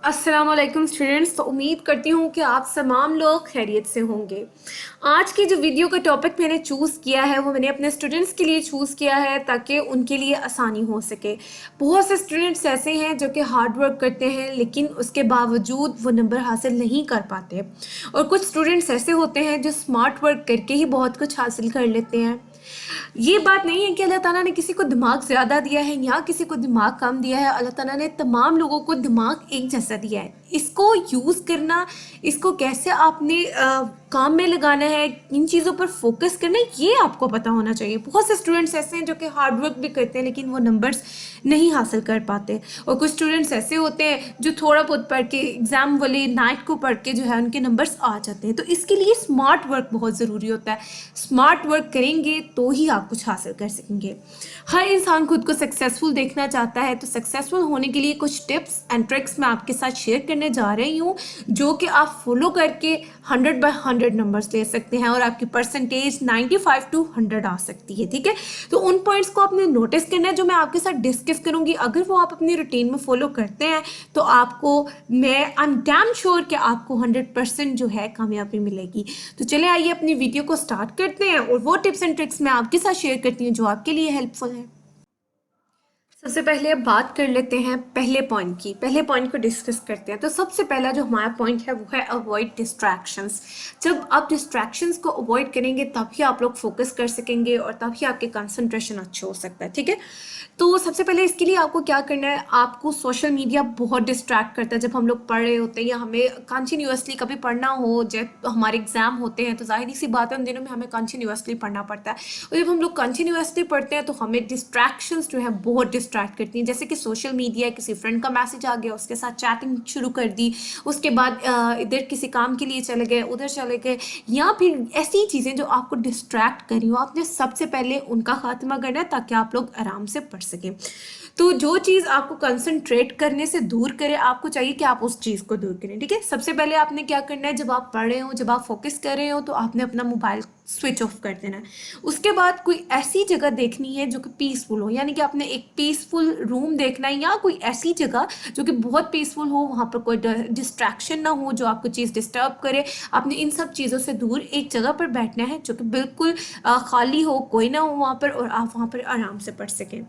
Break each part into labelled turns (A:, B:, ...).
A: अस्सलामुअलैकुम स्टूडेंट्स। तो उम्मीद करती हूँ कि आप तमाम लोग खैरियत से होंगे। आज की जो वीडियो का टॉपिक मैंने चूज़ किया है वो मैंने अपने स्टूडेंट्स के लिए चूज़ किया है ताकि उनके लिए आसानी हो सके। बहुत से स्टूडेंट्स ऐसे हैं जो कि हार्ड वर्क करते हैं लेकिन उसके बावजूद वो नंबर हासिल नहीं कर पाते, और कुछ स्टूडेंट्स ऐसे होते हैं जो स्मार्ट वर्क करके ही बहुत कुछ हासिल कर लेते हैं। ये बात नहीं है कि अल्लाह ताला ने किसी को दिमाग ज़्यादा दिया है या किसी को दिमाग कम दिया है। अल्लाह ताला ने तमाम लोगों को दिमाग एक जैसा दिया है। इसको यूज़ करना, इसको कैसे आपने काम में लगाना है, किन चीज़ों पर फोकस करना है, ये आपको पता होना चाहिए। बहुत से स्टूडेंट्स ऐसे हैं जो कि हार्ड वर्क भी करते हैं लेकिन वो नंबर्स नहीं हासिल कर पाते, और कुछ स्टूडेंट्स ऐसे होते हैं जो थोड़ा बहुत पढ़ के एग्ज़ाम वाली नाइट को पढ़ के जो है उनके नंबर्स आ जाते हैं। तो इसके लिए स्मार्ट वर्क बहुत ज़रूरी होता है। स्मार्ट वर्क करेंगे तो ही आप कुछ हासिल कर सकेंगे। हर इंसान खुद को सक्सेसफुल देखना चाहता है, तो सक्सेसफुल होने के लिए कुछ टिप्स एंड ट्रिक्स मैं आपके साथ शेयर करने जा रही हूँ जो कि आप फॉलो करके 100/100 नंबर्स ले सकते हैं और आपकी परसेंटेज 95 to 100 आ सकती है। ठीक है, तो उन पॉइंट्स को आपने नोटिस करना है जो मैं आपके साथ डिस्कस करूंगी। अगर वो आप अपनी रूटीन में फॉलो करते हैं तो आपको मैं आई एम डैम श्योर कि आपको 100% जो है कामयाबी मिलेगी। तो चले आइए अपनी वीडियो को स्टार्ट करते हैं और वो टिप्स एंड ट्रिक्स मैं आपके साथ शेयर करती हूँ जो आपके लिए हेल्पफुल है। सबसे पहले अब बात कर लेते हैं पहले पॉइंट की। पहले पॉइंट को डिस्कस करते हैं। तो सबसे पहला जो हमारा पॉइंट है वो है अवॉइड डिस्ट्रैक्शंस। जब आप डिस्ट्रैक्शंस को अवॉइड करेंगे तभी आप लोग फोकस कर सकेंगे और तभी आपके कंसंट्रेशन अच्छे हो सकता है। ठीक है, तो सबसे पहले इसके लिए आपको क्या करना है, आपको सोशल मीडिया बहुत डिस्ट्रैक्ट करता है। जब हम लोग पढ़ रहे होते हैं या हमें कंटिन्यूसली कभी पढ़ना हो, जब हमारे एग्जाम होते हैं तो जाहिर सी बात है उन दिनों में हमें कंटिन्यूसली पढ़ना पड़ता है, और जब हम लोग कंटिन्यूसली पढ़ते हैं तो हमें डिस्ट्रैक्शंस जो है बहुत डिस्ट्रैक्ट करती हैं। जैसे कि सोशल मीडिया, किसी फ्रेंड का मैसेज आ गया, उसके साथ चैटिंग शुरू कर दी, उसके बाद इधर किसी काम के लिए चले गए, उधर चले गए, या फिर ऐसी चीज़ें जो आपको डिस्ट्रैक्ट करी हो, आपने सबसे पहले उनका खात्मा करना है ताकि आप लोग आराम से पढ़ सकें। तो जो चीज़ आपको कंसंट्रेट करने से दूर करे, आपको चाहिए कि आप उस चीज़ को दूर करें। ठीक है, सबसे पहले आपने क्या करना है, जब आप पढ़ रहे हो, जब आप फोकस कर रहे हो तो आपने अपना मोबाइल स्विच ऑफ कर देना है। उसके बाद कोई ऐसी जगह देखनी है जो कि पीसफुल हो, यानी कि आपने एक पीसफुल रूम देखना है या कोई ऐसी जगह जो कि बहुत पीसफुल हो, वहाँ पर कोई डिस्ट्रैक्शन ना हो जो आपको चीज़ डिस्टर्ब करे। आपने इन सब चीज़ों से दूर एक जगह पर बैठना है जो कि बिल्कुल खाली हो, कोई ना हो वहाँ पर, और आप वहाँ पर आराम से पढ़ सकें।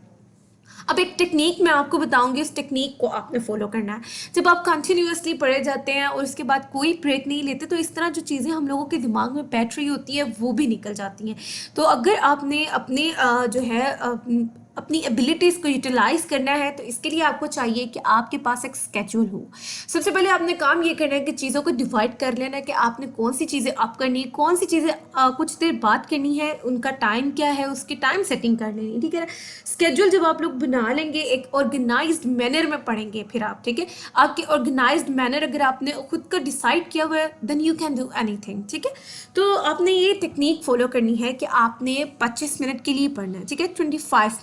A: अब एक टेक्निक मैं आपको बताऊंगी, इस टेक्निक को आपने फॉलो करना है। जब आप कंटिन्यूसली पढ़े जाते हैं और उसके बाद कोई ब्रेक नहीं लेते तो इस तरह जो चीज़ें हम लोगों के दिमाग में बैठ रही होती है वो भी निकल जाती हैं। तो अगर आपने अपने जो है अपनी एबिलिटीज़ को यूटिलाइज करना है तो इसके लिए आपको चाहिए कि आपके पास एक स्केड्यूल हो। सबसे पहले आपने काम ये करना है कि चीज़ों को डिवाइड कर लेना है कि आपने कौन सी चीज़ें अप करनी है, कौन सी चीज़ें कुछ देर बाद करनी है, उनका टाइम क्या है, उसकी टाइम सेटिंग कर लेनी है। ठीक है ना, स्केड्यूल जब आप लोग बना लेंगे, एक ऑर्गेनाइज्ड मैनर में पढ़ेंगे फिर आप। ठीक है, आपके ऑर्गेनाइज्ड मैनर अगर आपने खुद का डिसाइड किया हुआ है then you can do anything. ठीक है, तो आपने ये टेक्निक फॉलो करनी है कि आपने 25 मिनट के लिए पढ़ना है। ठीक है, 25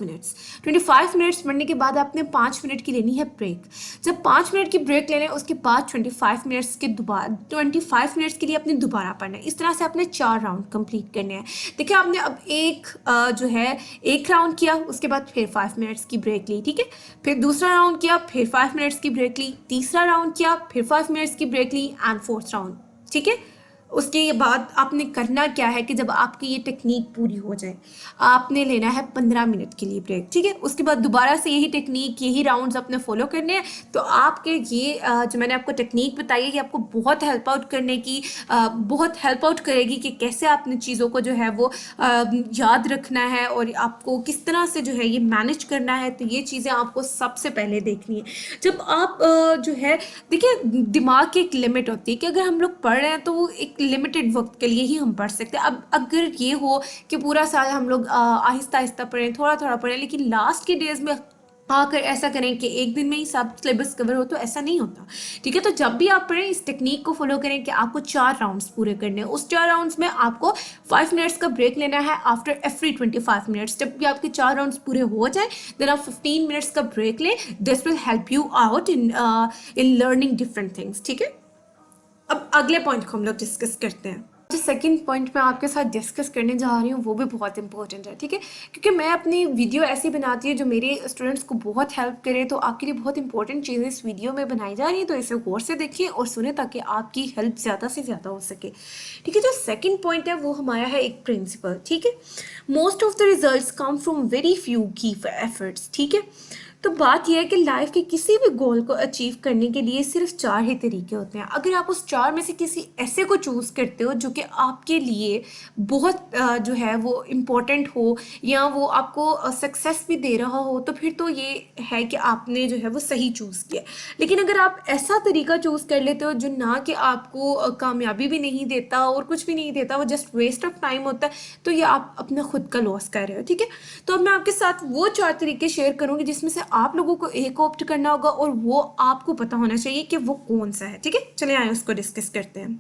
A: मिनट्स पढ़ने के बाद आपने 5 मिनट की लेनी है ब्रेक। जब 5 मिनट की ब्रेक लेना है उसके बाद 25 मिनट्स के लिए आपने दोबारा पढ़ना है। इस तरह से आपने 4 राउंड कंप्लीट करने हैं। देखिए, आपने अब जो है एक राउंड किया, उसके बाद फिर 5 मिनट्स की ब्रेक ली। ठीक है, फिर दूसरा राउंड किया, फिर 5 मिनट्स की ब्रेक ली, तीसरा राउंड किया, फिर 5 मिनट्स की ब्रेक ली, एंड फोर्थ राउंड। ठीक है, उसके बाद आपने करना क्या है कि जब आपकी ये टेक्निक पूरी हो जाए आपने लेना है 15 मिनट के लिए ब्रेक। ठीक है, उसके बाद दोबारा से यही टेक्निक, यही राउंड्स अपने फॉलो करने हैं। तो आपके ये जो मैंने आपको टेक्निक बताई है ये आपको बहुत हेल्प आउट करने की बहुत हेल्प आउट करेगी कि कैसे आपने चीज़ों को जो है वो याद रखना है और आपको किस तरह से जो है ये मैनेज करना है। तो ये चीज़ें आपको सबसे पहले देखनी है। जब आप जो है, देखिए, दिमाग की एक लिमिट होती है कि अगर हम लोग पढ़ रहे हैं तो वो एक लिमिटेड वक्त के लिए ही हम पढ़ सकते हैं। अब अगर ये हो कि पूरा साल हम लोग आहिस्ता आहिस्ता पढ़ें, थोड़ा थोड़ा पढ़ें, लेकिन लास्ट के डेज में आकर ऐसा करें कि एक दिन में ही सब सिलेबस कवर हो, तो ऐसा नहीं होता। ठीक है, तो जब भी आप पढ़ें इस टेक्निक को फॉलो करें कि आपको 4 राउंड्स पूरे करने हैं। उस 4 राउंड्स में आपको 5 मिनट्स का ब्रेक लेना है आफ्टर एवरी 25 मिनट्स। जब भी आपके 4 राउंड्स पूरे हो जाए देन आप 15 मिनट्स का ब्रेक लें। This will help you out in learning different things. ठीक है, अब अगले पॉइंट को हम लोग डिस्कस करते हैं। जो सेकंड पॉइंट मैं आपके साथ डिस्कस करने जा रही हूँ वो भी बहुत इंपॉर्टेंट है, ठीक है, क्योंकि मैं अपनी वीडियो ऐसी बनाती हूँ जो मेरे स्टूडेंट्स को बहुत हेल्प करे। तो आपके लिए बहुत इंपॉर्टेंट चीज़ें इस वीडियो में बनाई जा रही हैं, तो इसे गौर से देखिए और सुने ताकि आपकी हेल्प ज़्यादा से ज़्यादा हो सके, ठीक है। जो सेकंड पॉइंट है वो हमारा है एक प्रिंसिपल, ठीक है। Most of the results come from very few की एफर्ट्स, ठीक है। तो बात यह है कि लाइफ के किसी भी गोल को अचीव करने के लिए सिर्फ 4 ही तरीके होते हैं। अगर आप उस 4 में से किसी ऐसे को चूज़ करते हो जो कि आपके लिए बहुत जो है वो इम्पोर्टेंट हो या वो आपको सक्सेस भी दे रहा हो, तो फिर तो ये है कि आपने जो है वो सही चूज़ किया। लेकिन अगर आप ऐसा तरीका चूज़ कर लेते हो जो ना कि आपको कामयाबी भी नहीं देता और कुछ भी नहीं देता, वो जस्ट वेस्ट ऑफ टाइम होता है, तो ये आप अपना खुद का लॉस कर रहे हो, ठीक है। तो अब मैं आपके साथ वो 4 तरीके शेयर करूँगी जिसमें से आप लोगों को एक ऑप्ट करना होगा और वो आपको पता होना चाहिए कि वो कौन सा है, ठीक है। चलिए आए उसको डिस्कस करते हैं।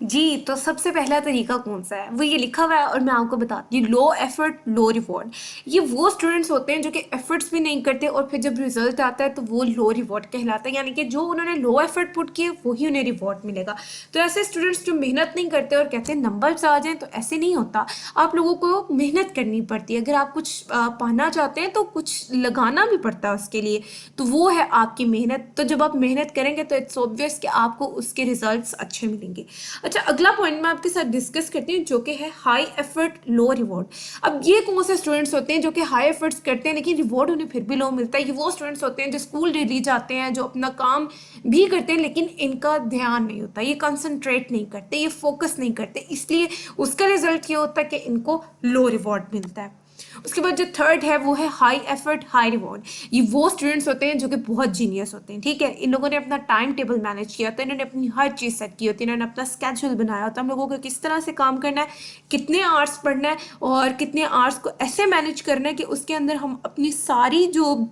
A: जी, तो सबसे पहला तरीका कौन सा है, वो ये लिखा हुआ है और मैं आपको बताती हूँ, लो एफर्ट लो रिवॉर्ड। ये वो स्टूडेंट्स होते हैं जो कि एफर्ट्स भी नहीं करते और फिर जब रिजल्ट आता है तो वो लो रिवॉर्ड कहलाता है, यानी कि जो उन्होंने लो एफर्ट पुट किए वही उन्हें रिवॉर्ड मिलेगा। तो ऐसे स्टूडेंट्स जो मेहनत नहीं करते और कहते हैं नंबर्स आ जाएं, तो ऐसे नहीं होता। आप लोगों को मेहनत करनी पड़ती है। अगर आप कुछ पाना चाहते हैं तो कुछ लगाना भी पड़ता है उसके लिए, तो वो है आपकी मेहनत। तो जब आप मेहनत करेंगे तो इट्स ऑब्वियस कि आपको उसके रिजल्ट्स अच्छे मिलेंगे। अच्छा, अगला पॉइंट मैं आपके साथ डिस्कस करती हूँ जो कि है हाई एफर्ट लो रिवॉर्ड। अब ये कौन से स्टूडेंट्स होते हैं जो कि हाई एफर्ट्स करते हैं लेकिन रिवॉर्ड उन्हें फिर भी लो मिलता है? ये वो स्टूडेंट्स होते हैं जो स्कूल डेली जाते हैं, जो अपना काम भी करते हैं लेकिन इनका ध्यान नहीं होता, ये कंसंट्रेट नहीं करते, ये फोकस नहीं करते, इसलिए उसका रिजल्ट ये होता है कि इनको लो रिवॉर्ड मिलता है। उसके बाद जो थर्ड है वो है हाई एफर्ट हाई रिवॉर्ड। ये वो स्टूडेंट्स होते हैं जो कि बहुत जीनियस होते हैं, ठीक है। इन लोगों ने अपना टाइम टेबल मैनेज किया होता है, इन्होंने अपनी हर चीज़ सेट की होती है, इन्होंने अपना स्केड्यूल बनाया होता है, हम लोगों को किस तरह से काम करना है, कितने आवर्स पढ़ना है और कितने आवर्स को ऐसे मैनेज करना है कि उसके अंदर हम अपनी सारी जो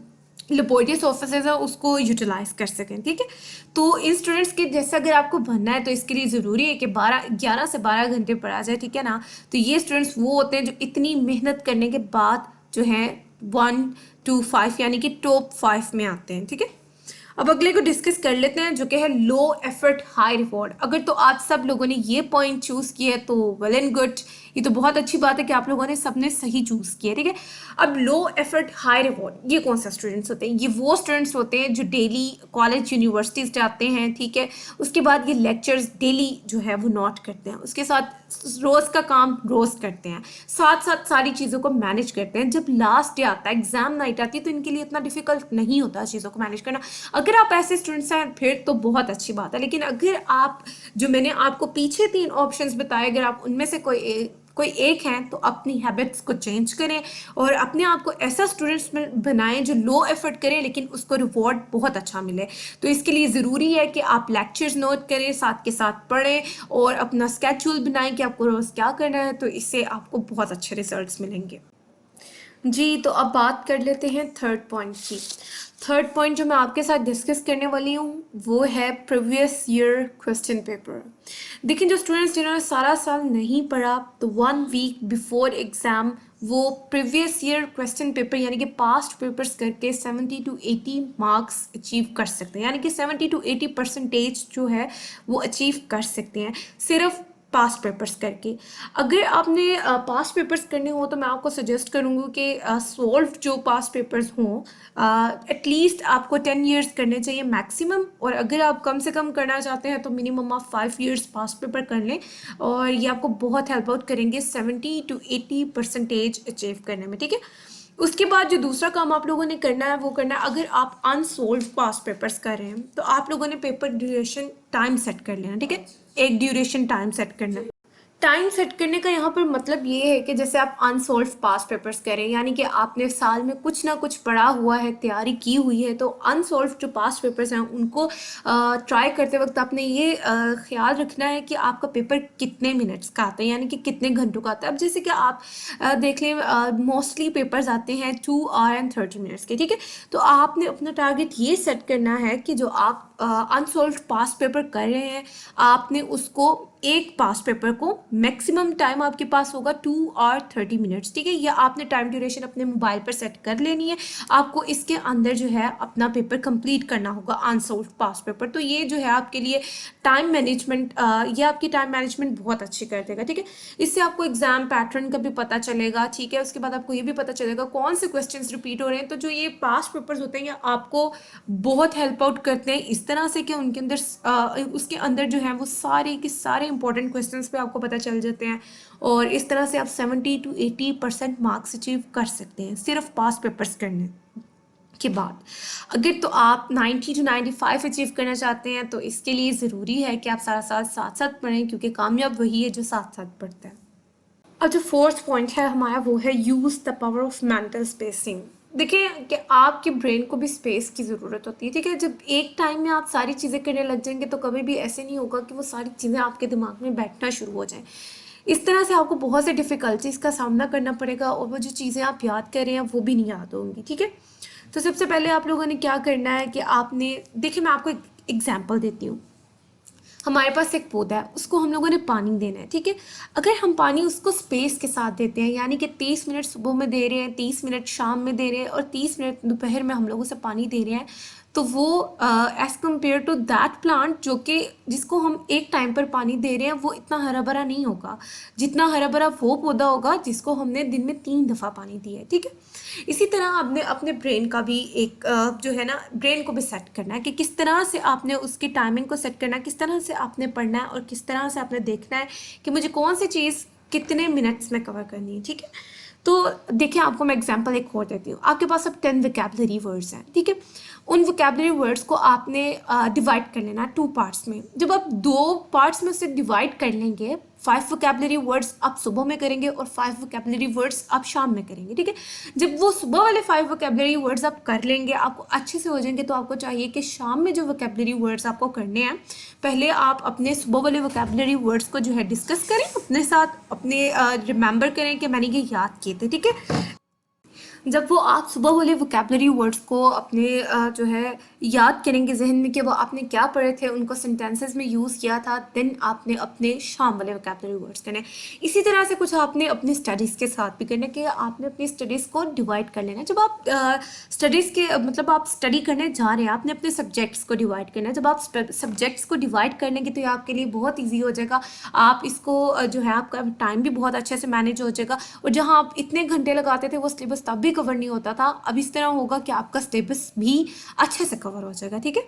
A: लेबोरेटरी ऑफिसेज है उसको यूटिलाइज कर सकें, ठीक है। तो इन स्टूडेंट्स के जैसे अगर आपको बनना है तो इसके लिए ज़रूरी है कि 11 से 12 घंटे पढ़ा जाए, ठीक है ना। तो ये स्टूडेंट्स वो होते हैं जो इतनी मेहनत करने के बाद जो है 1 to 5 यानी कि टॉप 5 में आते हैं, ठीक है। अब अगले को डिस्कस कर लेते हैं जो कि है लो एफर्ट हाई रिवॉर्ड। अगर तो आप सब लोगों ने ये पॉइंट चूज़ किया है तो वेल एंड गुड, ये तो बहुत अच्छी बात है कि आप लोगों ने सबने सही चूज़ किया, ठीक है। अब लो एफर्ट हाई रिवॉर्ड ये कौन सा स्टूडेंट्स होते हैं? ये वो स्टूडेंट्स होते हैं जो डेली कॉलेज यूनिवर्सिटीज़ जाते हैं, ठीक है। उसके बाद ये लेक्चर्स डेली जो है वो नोट करते हैं, उसके साथ रोज़ का काम रोज़ करते हैं, साथ साथ सारी चीज़ों को मैनेज करते हैं। जब लास्ट डे आता है, एग्जाम नाइट आती है, तो इनके लिए इतना डिफिकल्ट नहीं होता चीज़ों को मैनेज करना। अगर आप ऐसे स्टूडेंट्स हैं फिर तो बहुत अच्छी बात है। लेकिन अगर आप जो मैंने आपको पीछे 3 ऑप्शंस बताए, अगर आप उनमें से कोई एक हैं तो अपनी हैबिट्स को चेंज करें और अपने आप को ऐसा स्टूडेंट्स बनाएं जो लो एफर्ट करें लेकिन उसको रिवॉर्ड बहुत अच्छा मिले। तो इसके लिए ज़रूरी है कि आप लेक्चर्स नोट करें, साथ के साथ पढ़ें और अपना स्केड्यूल बनाएं कि आपको रोज़ क्या करना है, तो इससे आपको बहुत अच्छे रिजल्ट्स मिलेंगे। जी, तो अब बात कर लेते हैं थर्ड पॉइंट की। थर्ड पॉइंट जो मैं आपके साथ डिस्कस करने वाली हूँ वो है प्रीवियस ईयर क्वेश्चन पेपर। देखिए, जो स्टूडेंट्स जिन्होंने सारा साल नहीं पढ़ा तो 1 वीक बिफोर एग्ज़ाम वो प्रीवियस ईयर क्वेश्चन पेपर यानी कि पास्ट पेपर्स करके 70 to 80 मार्क्स अचीव कर सकते हैं, यानी कि 70 to 80% जो है वो अचीव कर सकते हैं सिर्फ पास्ट पेपर्स करके। अगर आपने पास्ट पेपर्स करने हो तो मैं आपको सजेस्ट करूँगी कि सॉल्व जो पास्ट पेपर्स हों एटलीस्ट आपको 10 इयर्स करने चाहिए मैक्सिमम, और अगर आप कम से कम करना चाहते हैं तो मिनिमम आप 5 इयर्स पास्ट पेपर कर लें और ये आपको बहुत हेल्प आउट करेंगे 70 to 80% अचीव करने में, ठीक है। उसके बाद जो दूसरा काम आप लोगों ने करना है वो करना है, अगर आप अनसोल्व पास्ट पेपर्स कर रहे हैं तो आप लोगों ने पेपर ड्यूरेशन टाइम सेट कर लेना, ठीक है। एक ड्यूरेशन टाइम सेट करना है। टाइम सेट करने का यहाँ पर मतलब ये है कि जैसे आप अनसोल्व पास्ट पेपर्स करें, यानी कि आपने साल में कुछ ना कुछ पढ़ा हुआ है, तैयारी की हुई है, तो अनसोल्व जो पास्ट पेपर्स हैं उनको ट्राई करते वक्त आपने ये ख्याल रखना है कि आपका पेपर कितने मिनट्स का आता है, यानी कि कितने घंटों का आता है। अब जैसे कि आप देख लें मोस्टली पेपर्स आते हैं 2 hours and 30 minutes के, ठीक है। तो आपने अपना टारगेट ये सेट करना है कि जो आप अनसोल्व पास्ट पेपर कर रहे हैं आपने उसको एक पास्ट पेपर को मैक्सिमम टाइम आपके पास होगा 2 और 30 मिनट्स, ठीक है। ये आपने टाइम ड्यूरेशन अपने मोबाइल पर सेट कर लेनी है। आपको इसके अंदर जो है अपना पेपर कंप्लीट करना होगा, अनसॉल्व पास्ट पेपर। तो ये जो है आपके लिए टाइम मैनेजमेंट, ये आपकी टाइम मैनेजमेंट बहुत अच्छी कर देगा, ठीक है। इससे आपको एग्जाम पैटर्न का भी पता चलेगा, ठीक है। उसके बाद आपको ये भी पता चलेगा कौन से क्वेश्चंस रिपीट हो रहे हैं। तो जो ये पास्ट पेपर्स होते हैं ये आपको बहुत हेल्प आउट करते हैं इस तरह से कि उनके अंदर उसके अंदर जो है वो सारे के सारे इंपॉर्टेंट क्वेश्चंस पे आपको पता चल जाते हैं, और इस तरह से आप 70 to 80% मार्क्स अचीव कर सकते हैं सिर्फ पास्ट पेपर्स करने के बाद। अगर तो आप 90 to 95 अचीव करना चाहते हैं तो इसके लिए ज़रूरी है कि आप सारा साथ साथ पढ़ें, क्योंकि कामयाब वही है जो साथ साथ पढ़ता है। और जो फोर्थ पॉइंट है हमारा वो है use the power of mental spacing. देखिए कि आपके ब्रेन को भी स्पेस की ज़रूरत होती है, ठीक है। जब एक टाइम में आप सारी चीज़ें करने लग जाएंगे तो कभी भी ऐसे नहीं होगा कि वो सारी चीज़ें आपके दिमाग में बैठना शुरू हो जाएं। इस तरह से आपको बहुत से डिफ़िकल्टीज़ का सामना करना पड़ेगा, और वो जो चीज़ें आप याद कर रहे हैं वो भी नहीं याद होंगी, ठीक है। तो सबसे पहले आप लोगों ने क्या करना है कि आपने, देखिए मैं आपको एक एग्जाम्पल देती हूँ। हमारे पास एक पौधा है, उसको हम लोगों ने पानी देना है, ठीक है। अगर हम पानी उसको स्पेस के साथ देते हैं, यानी कि 30 मिनट सुबह में दे रहे हैं, 30 मिनट शाम में दे रहे हैं और 30 मिनट दोपहर में हम लोग उसे पानी दे रहे हैं, तो वो as compare to that plant जो कि जिसको हम एक टाइम पर पानी दे रहे हैं, वो इतना हरा भरा नहीं होगा जितना हरा भरा वो पौधा होगा जिसको हमने दिन में 3 दफ़ा पानी दिया है, ठीक है। इसी तरह आपने अपने ब्रेन का भी एक जो है ना, ब्रेन को भी सेट करना है कि किस तरह से आपने उसकी टाइमिंग को सेट करना है, किस तरह से आपने पढ़ना है और किस तरह से आपने देखना है कि मुझे कौन सी चीज़ कितने मिनट्स में कवर करनी है, ठीक है। तो देखिए आपको मैं एग्जांपल एक और देती हूँ। आपके पास अब 10 वोकैबुलरी वर्ड्स हैं, ठीक है। उन वोकैबुलरी वर्ड्स को आपने डिवाइड कर लेना 2 पार्ट्स में। जब आप 2 पार्ट्स में उसे डिवाइड कर लेंगे, 5 वोकैबुलरी वर्ड्स आप सुबह में करेंगे और 5 वोकैबुलरी वर्ड्स आप शाम में करेंगे, ठीक है। जब वो सुबह वाले 5 वोकैबुलरी वर्ड्स आप कर लेंगे, आपको अच्छे से हो जाएंगे, तो आपको चाहिए कि शाम में जो वोकैबुलरी वर्ड्स आपको करने हैं, पहले आप अपने सुबह वाले वोकैबुलरी वर्ड्स को जो है डिस्कस करें अपने साथ, अपने रिमेंबर करें कि मैंने ये याद किए थे, ठीक है। जब वो आप सुबह वाले वोकैबुलरी वर्ड्स को अपने जो है याद करेंगे जहन में कि वो आपने क्या पढ़े थे, उनको सेंटेंसेस में यूज़ किया था, देन आपने अपने शाम वाले वोकैबुलरी वर्ड्स करने। इसी तरह से कुछ आपने अपनी स्टडीज़ के साथ भी करना कि आपने अपनी स्टडीज़ को डिवाइड कर लेना। जब आप स्टडीज़ के मतलब आप स्टडी करने जा रहे हैं, आपने अपने सब्जेक्ट्स को डिवाइड करना है। जब आप सब्जेक्ट्स को डिवाइड कर लेंगे तो ये आपके लिए बहुत ईजी हो जाएगा। आप इसको जो है आपका टाइम भी बहुत अच्छे से मैनेज हो जाएगा, और जहाँ आप इतने घंटे लगाते थे वो सिलेबस तब भी कवर नहीं होता था, अब इस तरह होगा कि आपका सिलेबस भी अच्छे से कवर हो जाएगा, ठीक है।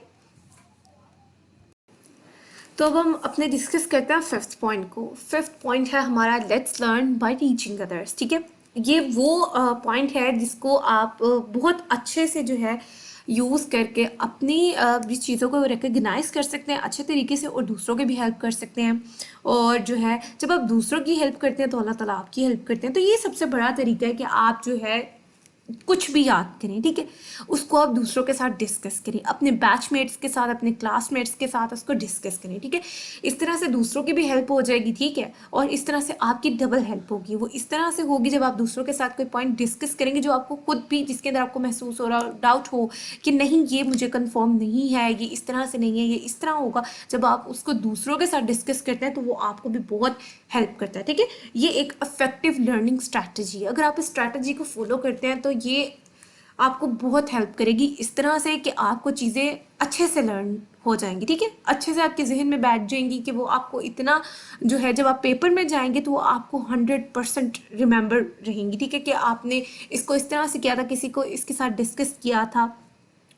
A: तो अब हम अपने डिस्कस करते हैं फिफ्थ पॉइंट को। फिफ्थ पॉइंट है हमारा let's learn by teaching others, ठीक है। ये वो पॉइंट है जिसको आप बहुत अच्छे से जो है यूज़ करके अपनी चीज़ों को रिकग्नाइज कर सकते हैं अच्छे तरीके से, और दूसरों के भी हेल्प कर सकते हैं। और जो है जब आप दूसरों की हेल्प करते हैं तो अल्लाह ताला आपकी हेल्प करते हैं। तो ये सबसे बड़ा तरीका है कि आप जो है कुछ भी याद करें, ठीक है, उसको आप दूसरों के साथ डिस्कस करें, अपने बैचमेट्स के साथ, अपने क्लासमेट्स के साथ उसको डिस्कस करें, ठीक है। इस तरह से दूसरों की भी हेल्प हो जाएगी, ठीक है, और इस तरह से आपकी डबल हेल्प होगी। वो इस तरह से होगी जब आप दूसरों के साथ कोई पॉइंट डिस्कस करेंगे जो आपको खुद भी, जिसके अंदर आपको महसूस हो रहा हो, डाउट हो कि नहीं ये मुझे कन्फर्म नहीं है, ये इस तरह से नहीं है, ये इस तरह होगा। जब आप उसको दूसरों के साथ डिस्कस करते हैं तो वो आपको भी बहुत हेल्प करता है, ठीक है। ये एक इफेक्टिव लर्निंग स्ट्रैटेजी है। अगर आप इस स्ट्रैटेजी को फॉलो करते हैं तो ये आपको बहुत हेल्प करेगी इस तरह से कि आपको चीज़ें अच्छे से लर्न हो जाएंगी, ठीक है, अच्छे से आपके जहन में बैठ जाएंगी कि वो आपको इतना जो है जब आप पेपर में जाएंगे तो वो आपको 100% रिमेंबर रहेंगी, ठीक है, कि आपने इसको इस तरह से किया था, किसी को इसके साथ डिस्कस किया था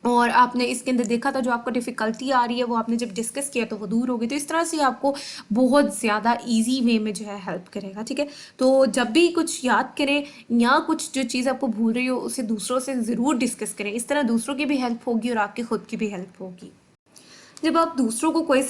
A: और आपने इसके अंदर देखा था जो आपको डिफ़िकल्टी आ रही है वो आपने जब डिस्कस किया तो वो दूर हो गई। तो इस तरह से आपको बहुत ज़्यादा इजी वे में जो है हेल्प करेगा, ठीक है। तो जब भी कुछ याद करें या कुछ जो चीज़ आपको भूल रही हो उसे दूसरों से ज़रूर डिस्कस करें, इस तरह दूसरों की भी हेल्प होगी और आपकी खुद की भी हेल्प होगी। जब आप दूसरों को कोई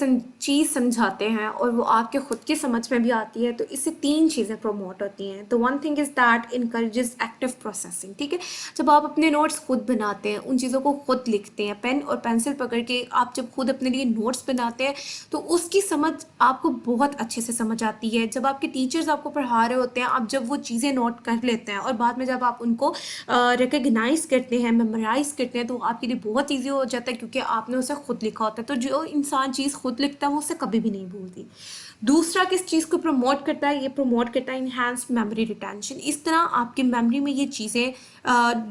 A: चीज़ समझाते हैं और वो आपके खुद की समझ में भी आती है तो इससे 3 चीज़ें प्रमोट होती हैं। तो one thing is that encourages active processing, ठीक है। जब आप अपने नोट्स खुद बनाते हैं, उन चीज़ों को खुद लिखते हैं, पेन और पेंसिल पकड़ के आप जब खुद अपने लिए नोट्स बनाते हैं तो उसकी समझ आपको बहुत अच्छे से समझ आती है। जब आपके टीचर्स आपको पढ़ा रहे होते हैं, आप जब वो चीज़ें नोट कर लेते हैं और बाद में जब आप उनको रिकग्नाइज करते हैं, मेमोराइज करते हैं, तो आपके लिए बहुत ईजी हो जाता है क्योंकि आपने उसे खुद लिखा होता है। तो तो जो इंसान चीज़ खुद लिखता है वो उसे कभी भी नहीं भूलती। दूसरा किस चीज़ को प्रमोट करता है, ये प्रमोट करता है इन्हांस्ड मेमोरी रिटेंशन। इस तरह आपकी मेमोरी में ये चीज़ें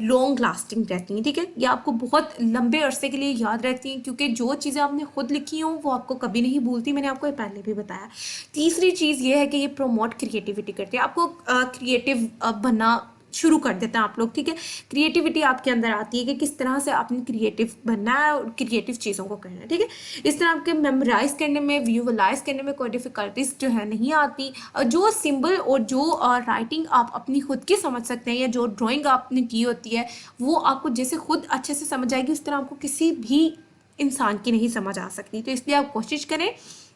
A: लॉन्ग लास्टिंग रहती हैं, ठीक है, ये आपको बहुत लंबे अरसे के लिए याद रहती हैं, क्योंकि जो चीज़ें आपने खुद लिखी हों वो आपको कभी नहीं भूलती, मैंने आपको ये पहले भी बताया। तीसरी चीज़ ये है कि ये प्रमोट क्रिएटिविटी करती है, आपको क्रिएटिव बनना शुरू कर देते हैं आप लोग, ठीक है। क्रिएटिविटी आपके अंदर आती है कि किस तरह से आपने क्रिएटिव बनना है और क्रिएटिव चीज़ों को करना है, ठीक है। इस तरह आपके मेमोराइज करने में, विजुअलाइज करने में कोई डिफ़िकल्टीज जो है नहीं आती। जो सिंबल और जो राइटिंग आप अपनी खुद की समझ सकते हैं, या जो ड्राइंग आपने की होती है वो आपको जैसे खुद अच्छे से समझ आएगी, उस तरह आपको किसी भी इंसान की नहीं समझ आ सकती। तो इसलिए आप कोशिश करें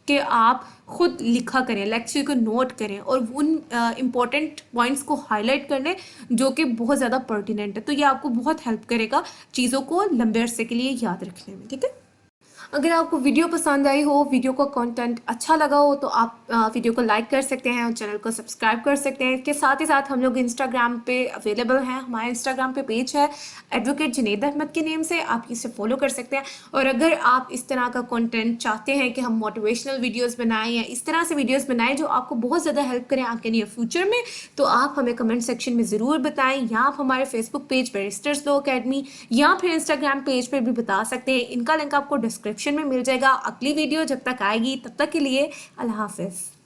A: कि आप खुद लिखा करें, लेक्चर को नोट करें और उन इम्पॉर्टेंट पॉइंट्स को हाईलाइट कर लें जो कि बहुत ज़्यादा पर्टिनेंट है। तो ये आपको बहुत हेल्प करेगा चीज़ों को लंबे अरसे के लिए याद रखने में, ठीक है। अगर आपको वीडियो पसंद आई हो, वीडियो का कंटेंट अच्छा लगा हो, तो आप वीडियो को लाइक कर सकते हैं और चैनल को सब्सक्राइब कर सकते हैं। इसके साथ ही साथ हम लोग इंस्टाग्राम पे अवेलेबल हैं, हमारा इंस्टाग्राम पे पेज है एडवोकेट जुनैद अहमद के नेम से, आप इसे फॉलो कर सकते हैं। और अगर आप इस तरह का कंटेंट चाहते हैं कि हम मोटिवेशनल वीडियोज़ बनाएँ या इस तरह से वीडियोज़ बनाएँ जो आपको बहुत ज़्यादा हेल्प करें आपके नियर फ्यूचर में, तो आप हमें कमेंट सेक्शन में ज़रूर बताएँ, या आप हमारे Facebook page barrister's law academy या फिर इंस्टाग्राम पेज पर भी बता सकते हैं। इनका लिंक आपको डिस्क्रिप्शन में मिल जाएगा। अगली वीडियो जब तक आएगी तब तक के लिए अल्लाह हाफिज़।